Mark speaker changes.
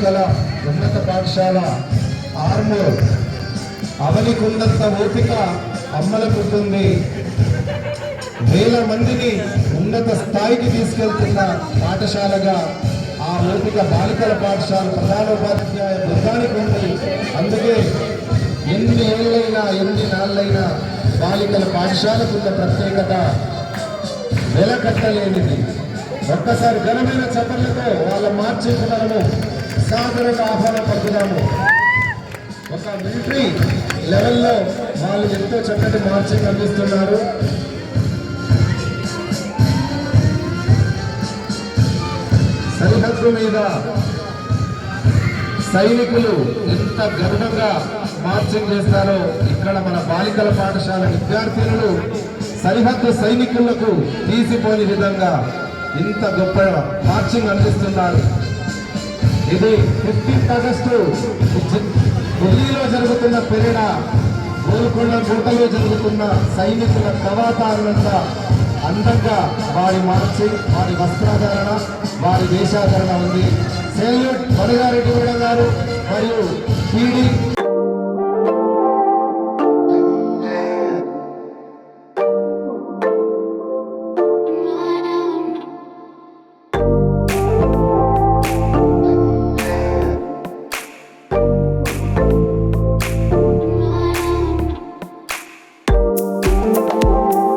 Speaker 1: బాలికల ఉన్నత పాఠశాల ఆర్మూర్ అవనికున్నంత ఓపిక అమ్మలకు ఉంటుంది. వేల మందిని ఉన్నత స్థాయికి తీసుకెళ్తున్న పాఠశాలగా ఆ ఓపిక బాలికల పాఠశాల ప్రధానోపాధ్యాయ బృందానికి ఉంది. అందుకే ఎన్ని ఏళ్ళైనా ఎన్ని నాళ్ళైనా బాలికల పాఠశాలకున్న ప్రత్యేకత వెలకట్టలేనిది. ఒక్కసారి ఘనమైన చప్పట్లతో వాళ్ళ మార్చించి మనము సాదరంగా ఆహ్వానం పలుకుదాము. ఒక మిలిటరీ లెవెల్లో వాళ్ళు ఎంతో చక్కటి మార్చింగ్ అందిస్తున్నారు. సరిహద్దు మీద సైనికులు ఎంత గర్వంగా మార్చింగ్ చేస్తారో ఇక్కడ మన బాలికల పాఠశాల విద్యార్థినులు సరిహద్దు సైనికులకు తీసిపోని విధంగా ఇంత గొప్ప మార్చింగ్ అందిస్తున్నారు. ఇది 15 ఆగస్టు ఢిల్లీలో జరుగుతున్న పెరేడ్, గోల్కొండ కోటలో జరుగుతున్న సైనికుల కవాతానంతా అందంగా వారి మార్చింగ్, వారి వస్త్రాధారణ, వారి వేషాధారణ ఉంది. సెల్యూట్ వనగారెడ్డి గారు మరియు పీడి